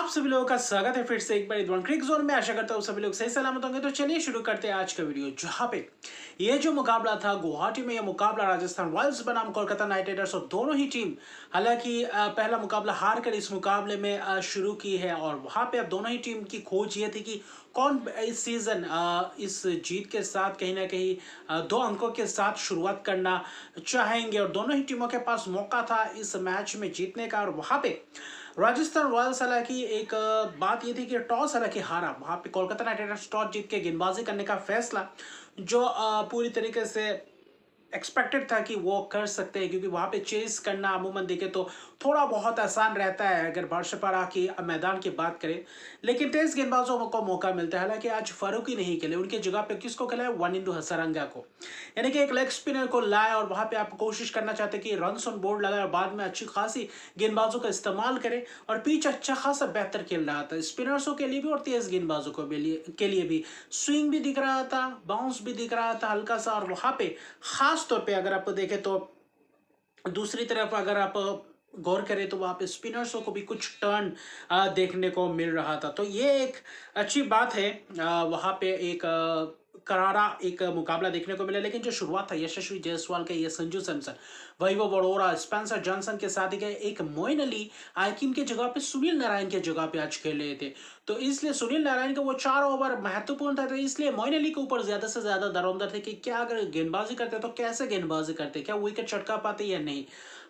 आप सभी लोगों का स्वागत है फिर से एक बार इधवन क्रिक जोन में। आशा करता हूँ सभी लोग सही सलामत होंगे। तो चलिए शुरू करते हैं आज का वीडियो, जहाँ पे ये जो मुकाबला था गुवाहाटी में, यह मुकाबला राजस्थान रॉयल्स बनाम कोलकाता नाइट राइडर्स, और दोनों ही टीम हालांकि पहला मुकाबला हार कर इस मुकाबले में शुरू की है। और वहाँ पे अब दोनों ही टीम की खोज ये थी कि कौन इस सीजन इस जीत के साथ कहीं ना कहीं 2 अंकों के साथ शुरुआत करना चाहेंगे। और दोनों ही टीमों के पास मौका था इस मैच में जीतने का। और वहाँ पे राजस्थान रॉयल्स हालांकि एक बात ये थी कि टॉस हालांकि हारा, वहां पे कोलकाता नाइट राइडर्स टॉस जीत के गेंदबाजी करने का फैसला जो पूरी तरीके से एक्सपेक्टेड था कि वो कर सकते हैं, क्योंकि वहां पे चेस करना अमूमन देखे तो थोड़ा बहुत आसान रहता है अगर बर्षपारा की मैदान की बात करें। लेकिन तेज गेंदबाजों को मौका मिलता है। हालांकि आज फारूकी नहीं खेले, उनकी जगह पे किसको खिलाया? वनिंदु हसरंगा को, यानी कि एक लेग स्पिनर को लाए। और वहां पे आप कोशिश करना चाहते कि रन ऑन बोर्ड लगाए और बाद में अच्छी खासी गेंदबाजों का इस्तेमाल करें। और पिच अच्छा खासा बेहतर खेल रहा था स्पिनर्सों के लिए भी और तेज गेंदबाजों के लिए भी। स्विंग भी दिख रहा था, बाउंस भी दिख रहा था हल्का सा। और वहां पे खास तौर पे अगर आप देखें तो दूसरी तरफ अगर आप गौर करें तो वहां पे स्पिनर्सों को भी कुछ टर्न देखने को मिल रहा था। तो ये एक अच्छी बात है। वहां पे एक करारा एक मुकाबला देखने को मिला। लेकिन जो शुरुआत था यशस्वी जायसवाल के, ये संजू सैमसन, वैभव अरोड़ा, स्पेंसर जॉनसन के साथ ही गए, एक मोइन अली आकिम की जगह पे सुनील नारायण की जगह पे आज खेल रहे थे। तो इसलिए सुनील नारायण का वो 4 ओवर महत्वपूर्ण था। तो इसलिए मोइन अली के ऊपर ज्यादा से ज्यादा दरोमदर थे कि क्या अगर गेंदबाजी करते तो कैसे गेंदबाजी करते, क्या विकेट चटका पाते या नहीं।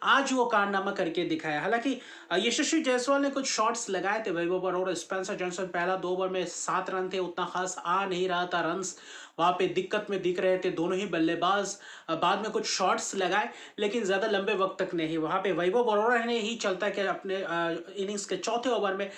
आज वो कारनामा करके दिखाया। हालांकि यशस्वी जायसवाल ने कुछ शॉट्स लगाए थे वैभव अरोड़ा, स्पेंसर जॉनसन, पहला 2 ओवर में 7 रन थे, उतना खास आ नहीं रहा था रन्स, वहां पे दिक्कत में दिख रहे थे दोनों ही बल्लेबाज। बाद में कुछ शॉट्स लगाए लेकिन ज्यादा लंबे वक्त तक नहीं। वहां पे वैभव अरोड़ा ने ही चलता कि अपने इनिंग्स के चौथे ओवर में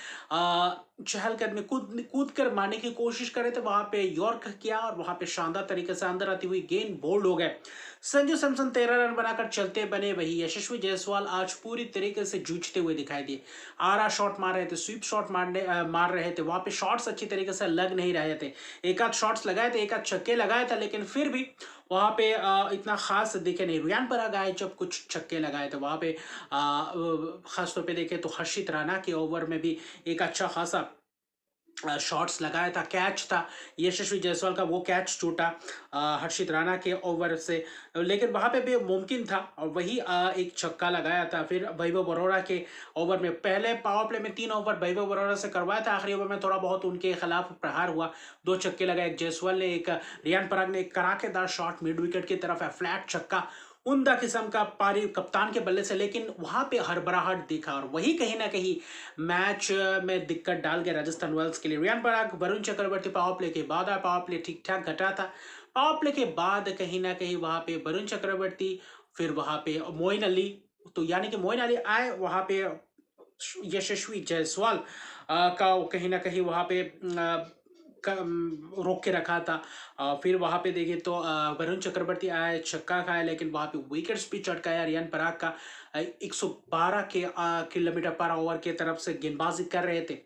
चहलकदमी कूद कूद कर मारने की कोशिश करे थे, वहां पे यॉर्क किया और वहां पे शानदार तरीके से अंदर आती हुई गेंद बोल्ड हो गए। संजू सैमसन 13 रन बनाकर चलते बने। वही यशस्वी जायसवाल आज पूरी तरीके से जूझते हुए दिखाई दिए। आरा शॉट मार रहे थे, स्वीप शॉट मार रहे थे, वहां पे शॉट्स अच्छी तरीके से लग नहीं रहे थे। एक आध शॉट्स लगाए थे, एक आध छक्के लगाए थे, लेकिन फिर भी वहां पे इतना खास दिखे नहीं। रियान पराग आए जब कुछ छक्के लगाए थे वहां पे खास तौर पे देखे तो हर्षित राणा के ओवर में भी एक अच्छा खासा शॉट्स लगाया था, कैच था यशस्वी जायसवाल का, वो कैच टूटा हर्षित राणा के ओवर से। लेकिन वहां पे भी मुमकिन था और वही एक छक्का लगाया था। फिर वैभव अरोड़ा के ओवर में, पहले पावर प्ले में 3 ओवर वैभव अरोड़ा से करवाया था, आखिरी ओवर में थोड़ा बहुत उनके खिलाफ प्रहार हुआ, 2 छक्के लगाए, एक जायसवाल ने, एक रियान पराग ने, एक कराकेदार शॉट मिड विकेट की तरफ है, फ्लैट छक्का, उमदा किस्म का पारी कप्तान के बल्ले से। लेकिन वहां पे हड़बड़ाहट दिखा और वही कहीं ना कहीं मैच में दिक्कत डाल गया राजस्थान रॉयल्स के लिए। रियान पराग, वरुण चक्रवर्ती पावर प्ले के बाद आया, पावर प्ले ठीक ठाक घटा था, पावर प्ले के बाद कहीं ना कहीं वहां पे वरुण चक्रवर्ती, फिर वहां पे मोइन अली, तो यानी कि मोइन अली आए, वहां पे यशस्वी जायसवाल का कहीं ना कहीं वहां पे रोक के रखा था। फिर वहां पे देखे तो वरुण चक्रवर्ती आए, छक्का खाया, लेकिन वहां पे विकेट्स भी चटकाया रियान पराग का। 112 किलोमीटर पर ओवर की तरफ से गेंदबाजी कर रहे थे।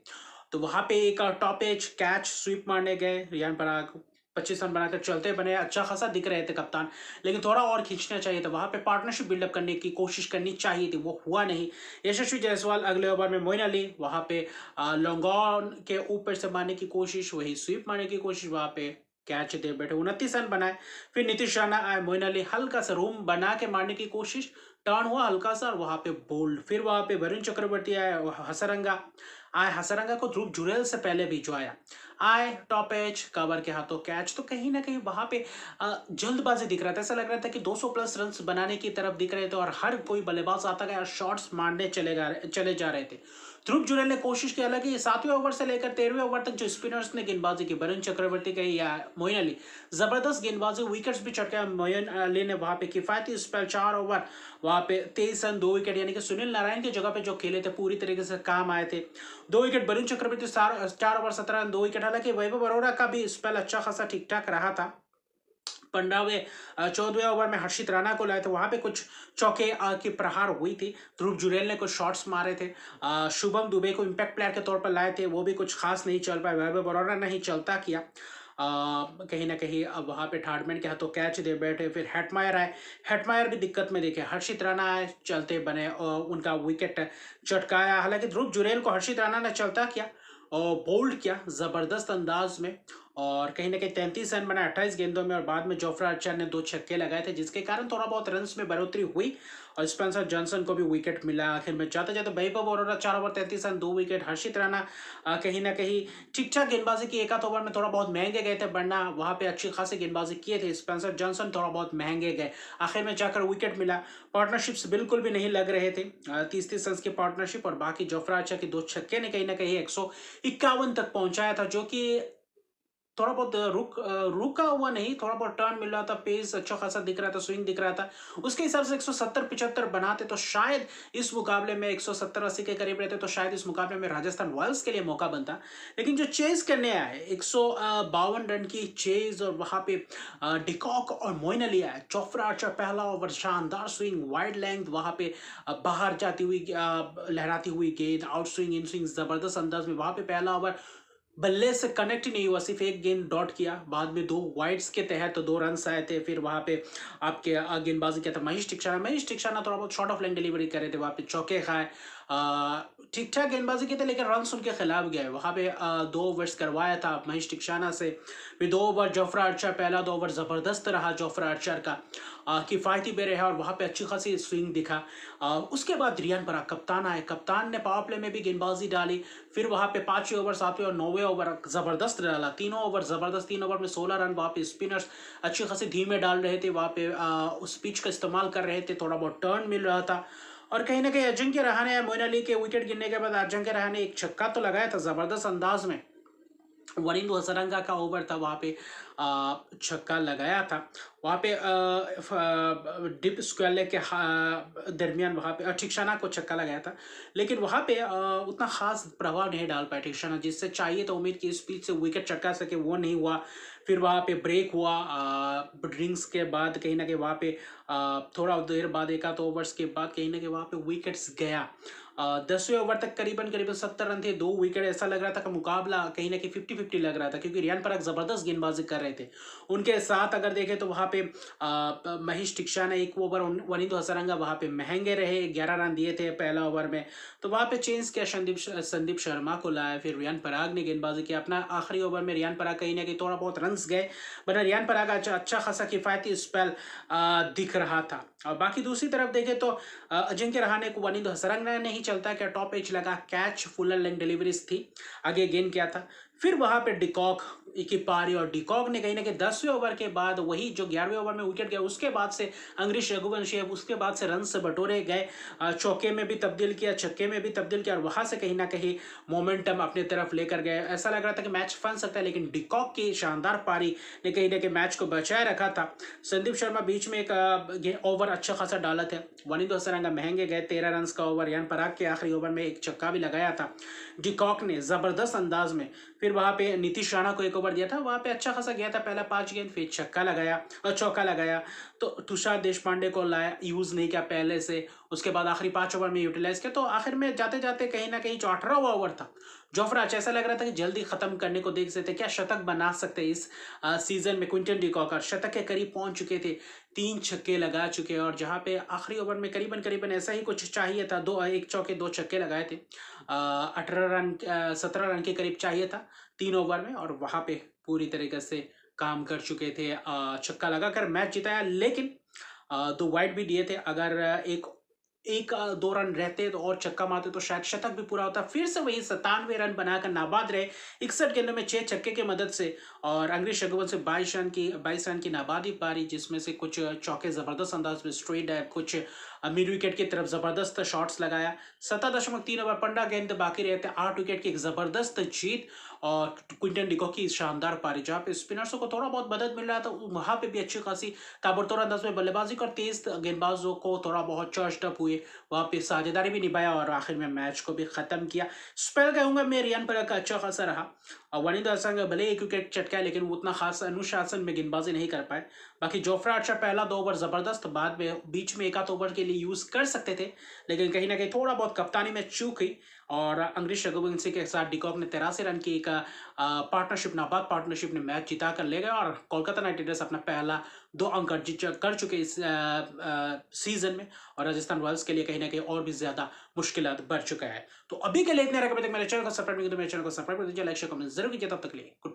तो वहां पे एक टॉप एज कैच स्वीप मारने गए रियान पराग, 25 रन बनाकर चलते बने, अच्छा खासा दिख रहे थे कप्तान, लेकिन थोड़ा और खींचना चाहिए था, वहां पे पार्टनरशिप बिल्डअप करने की कोशिश करनी चाहिए थी, वो हुआ नहीं। यशस्वी जायसवाल अगले ओवर में मोइन अली, वहां पे लॉन्ग ऑन के ऊपर से मारने की कोशिश, वही स्वीप मारने की कोशिश, वहां पे कैच दे बैठे, 29 रन बनाए। फिर नीतीश राणा आए, मोइन अली हल्का सा रूम बना के मारने की कोशिश, टर्न हुआ हल्का सा और वहां पे बोल्ड। फिर वहां पे वरुण चक्रवर्ती आए, हसरंगा आए, हसरंगा को ध्रुव जुरेल से पहले भी जो आए टॉप एज, कवर के हाथों कैच। तो कहीं ना कहीं वहां पे जल्दबाजी दिख रहा था, ऐसा लग रहा था कि 200 प्लस रन बनाने की तरफ दिख रहे थे और हर कोई बल्लेबाज आता गया, शॉट्स मारने चले जा रहे थे। ध्रुव जुरेल ने कोशिश की, हालांकि 7वें ओवर से लेकर 13वें ओवर तक जो स्पिनर्स ने गेंदबाजी की, वरुण चक्रवर्ती के या मोइन अली, जबरदस्त गेंदबाजी, विकेट्स भी चटकाया। मोइन अली ने वहां पे किफायती स्पेल, 4 ओवर, वहां पे 23 रन, 2 विकेट, यानी कि सुनील नारायण की जगह पे जो खेले थे पूरी तरीके से काम आए थे। 2 wicket Varun Chakravarthy, 4 over 17 run, 2 wicket. हालांकि वैभव अरोड़ा का भी स्पेल अच्छा खासा ठीक ठाक रहा था। 14वें ओवर में हर्षित राणा को लाए थे, वहां पे कुछ चौके की प्रहार हुई थी, ध्रुव जुरेल ने कुछ शॉट्स मारे थे, शुभम दुबे को इंपैक्ट प्लेयर के तौर पर लाए थे, वो भी कुछ खास नहीं चल पाए, वैभव अरोड़ा ने ही चलता किया। कहीं ना कहीं अब वहाँ पे थार्डमैन के हाथों कैच दे बैठे, फिर हेटमायर आए, हेटमायर भी दिक्कत में देखे, हर्षित राणा आए, चलते बने और उनका विकेट चटकाया। हालांकि ध्रुव जुरेल को हर्षित राणा ने चलता किया और बोल्ड किया जबरदस्त अंदाज में, और कहीं ना कहीं 33 रन बना 28 गेंदों में, और बाद में जोफ्रा आर्चर ने 2 छक्के लगाए थे जिसके कारण थोड़ा बहुत रन्स में बढ़ोतरी हुई और स्पेंसर जॉनसन को भी विकेट मिला। आखिर में जाते जाते वैभव अरोड़ा 4 ओवर 33 रन 2 विकेट, हर्षित राणा कहीं ना कहीं ठीक ठाक गेंदबाजी की, एक आध ओवर में थोड़ा बहुत महंगे गए थे, वरना वहां पे अच्छी खासी गेंदबाजी किए थे। स्पेंसर जॉनसन थोड़ा बहुत महंगे गए, आखिर में जाकर विकेट मिला। पार्टनरशिप्स बिल्कुल भी नहीं लग रहे थे, 30-30 रन की पार्टनरशिप, और बाकी जोफ्रा आर्चर के 2 छक्के ने कहीं ना कहीं 151 तक पहुंचाया था, जो कि थोड़ा बहुत रुका हुआ नहीं, थोड़ा बहुत टर्न मिल रहा था, पेस अच्छा खासा दिख रहा था, स्विंग दिख रहा था। उसके हिसाब से 170-75 बनाते तो शायद इस मुकाबले में 170-80 के करीब रहते तो शायद इस मुकाबले में राजस्थान रॉयल्स के लिए मौका बनता। लेकिन जो चेज करने आए 152 रन की चेज, और वहां पे डिकॉक और मोइन अली आए, जोफ्रा आर्चर पहला ओवर शानदार स्विंग, वाइड लेंथ, वहां पे बाहर जाती हुई लहराती हुई गेंद, आउट स्विंग इन स्विंग जबरदस्त अंदाज में, वहां पे पहला ओवर बल्ले से कनेक्ट ही नहीं हुआ, सिर्फ एक गेंद डॉट किया, बाद में 2 वाइड्स के तहत तो 2 रन आए थे। फिर वहां पे आपके गेंदबाजी किया था महेश टिक्षाना थोड़ा बहुत शॉर्ट ऑफ लाइन डिलीवरी करे थे, वहां पे चौके खाए, ठीक ठाक गेंदबाजी की थी, लेकिन रन उनके खिलाफ गए। वहां पे 2 ओवर्स करवाया था महेश टिक्षाना से, फिर 2 ओवर जोफ्रा आर्चर, पहला 2 ओवर जबरदस्त रहा जोफ्रा आर्चर का, किफायती भी रहा और वहां पे अच्छी खासी स्विंग दिखा। उसके बाद रियान पराग कप्तान आए, कप्तान ने पावर प्ले में भी गेंदबाजी डाली, फिर वहां पे 5वें ओवर 7वें और 9वें ओवर जबरदस्त डाला, तीनों ओवर जबरदस्त, 3 ओवर में 16 रन। वहां पे स्पिनर्स अच्छी खासी धीमे डाल रहे थे, वहां पे उस पिच का इस्तेमाल कर रहे थे, थोड़ा बहुत टर्न मिल रहा था। और कहीं ना कहीं अजिंक्य रहाणे, मोइन अली के विकेट गिरने के बाद अजिंक्य रहाणे एक छक्का तो लगाया था जबरदस्त अंदाज में, वरिंदु हसरंगा का ओवर था, वहां पे छक्का लगाया था। वहां पे डिप स्क्वेले के दरमियान वहां पे ठिकशाना को छक्का लगाया था, लेकिन वहां पे उतना खास प्रभाव नहीं डाल पाया ठिकशाना, जिससे चाहिए तो उम्मीद की स्पीड से विकेट चटका सके, वो नहीं हुआ। फिर वहां पे ब्रेक हुआ ड्रिंक्स के बाद, कहीं ना कहीं वहां पे थोड़ा देर बाद, एक आध ओवर्स के बाद कहीं ना कहीं वहां पे विकेट्स गया। 10वें ओवर तक करीबन करीबन 70 रन थे, 2 विकेट, ऐसा लग रहा था कि मुकाबला कहीं ना कहीं 50-50 लग रहा था, क्योंकि रियान पराग जबरदस्त गेंदबाजी कर रहे थे। उनके साथ अगर देखें तो वहां पे महेश टिक्षाना 1 ओवर, वनिंदु हसरंगा वहां पे महंगे रहे, 11 रन दिए थे पहला ओवर में, तो वहां पे चेंज किया, संदीप शर्मा को लाया, फिर रियान पराग ने गेंदबाजी किया। अपना आखिरी ओवर में रियान पराग कहीं ना कहीं थोड़ा बहुत रन गए, वरना रियान पराग अच्छा खासा किफायती स्पेल दिख रहा था। और बाकी दूसरी तरफ देखें तो अजिंक्य रहाणे को वनिंदु हसरंगा नहीं चलता, क्या टॉप एज लगा, कैच फुलर लेंथ डिलीवरीज थी, आगे गेंद किया था। फिर वहां पे डिकॉक की पारी, और डिकॉक ने कहीं ना कहीं 10वें ओवर के बाद, वही जो 11वें ओवर में विकेट गया, उसके बाद से अंग्रेज रघुवंशी, उसके बाद से रन से बटोरे गए, चौके में भी तब्दील किया, छक्के में भी तब्दील किया, और वहां से कहीं ना कहीं मोमेंटम अपने तरफ लेकर गए। ऐसा लग रहा था कि मैच फंस सकता है, लेकिन डिकॉक की शानदार पारी ने कहीं ना कहीं मैच को बचाए रखा था। संदीप शर्मा बीच में एक ओवर अच्छा खासा डाला था, वनिंदु हसरंगा महंगे गए, 13 रन का ओवर, रियान पराग के आखिरी ओवर में एक छक्का भी लगाया था डिकॉक ने जबरदस्त अंदाज में। फिर वहां पे नीतीश राणा को एक ओवर दिया था, वहां पे अच्छा खासा गया था, पहला 5 गेंद, फिर छक्का लगाया और चौका लगाया, तो तुषार देशपांडे को लाया, यूज नहीं किया पहले से, उसके बाद आखिरी 5 ओवर में यूटिलाइज किया, तो आखिर में जाते जाते कहीं ना कहीं जो 18वां ओवर था, जोफ्रा आर्चर, ऐसा लग रहा था कि जल्दी खत्म करने को देख सकते, क्या शतक बना सकते इस सीजन में। क्विंटन डिकॉक शतक के करीब पहुंच चुके थे, 3 छक्के लगा चुके, और जहां पे आखिरी ओवर में करीबन करीबन ऐसा ही कुछ चाहिए था, 1 चौके 2 छक्के लगाए थे, 18 रन 17 रन के करीब चाहिए था 3 ओवर में, और वहां पे पूरी तरीके से काम कर चुके थे, छक्का लगाकर मैच जिताया। लेकिन 2 वाइड भी दिए थे, अगर एक 2 रन रहते तो और छक्का मारते तो शायद शतक भी पूरा होता। फिर से वही 97 रन बनाकर नाबाद रहे 61 गेंदों में 6 छक्के की मदद से, और अंग्रेज रघुवंशी 22 रन की नाबादी पारी, जिसमें से कुछ चौके जबरदस्त अंदाज में स्ट्रेट डाइव, कुछ मिड विकेट की तरफ जबरदस्त शॉट्स लगाया। 17.3 ओवर 15 गेंद बाकी रहते, 8 विकेट की एक जबरदस्त जीत, और क्विंटन डिकॉक की शानदार पारी, जहां पे स्पिनर्सों को थोड़ा बहुत मदद मिल रहा था, वहां पे भी अच्छी खासी ताबड़तोड़ अंदाज में बल्लेबाजी और तेज गेंदबाजों को थोड़ा बहुत चर्च्ड अप हुए, वहां पे साझेदारी भी निभाया, और आखिर में मैच को भी खत्म किया। स्पेल कहूंगा मैं रियान पराग का अच्छा खासा रहा, और वनिंदु हसरंगा भले 1 विकेट चटका, लेकिन वो उतना खास अनुशासन में गेंदबाजी नहीं कर पाए। बाकी जोफ्रा आर्चर पहला 2 ओवर जबरदस्त, बाद में बीच में 1 आध ओवर के लिए यूज कर सकते थे, लेकिन कहीं ना कहीं थोड़ा बहुत कप्तानी में चूक हुई, और अंग्रेज रघुवंशी के साथ डिकॉक ने 83 रन की एक पार्टनरशिप, नाबाद पार्टनरशिप ने मैच जीता कर ले गए और कोलकाता नाइट राइडर्स अपना पहला 2 अंक कर चुके इस सीजन में। और राजस्थान रॉयल्स के लिए कहीं ना कहीं और भी ज्यादा मुश्किलात बढ़ चुका है। तो अभी के लिए इतने रकम तक मेरे चैनल को सब्सक्राइब नहीं किया तो मेरे चैनल को सब्सक्राइब कर दीजिए, लाइक शेयर कमेंट जरूर कीजिए। तब तक के लिए गुड।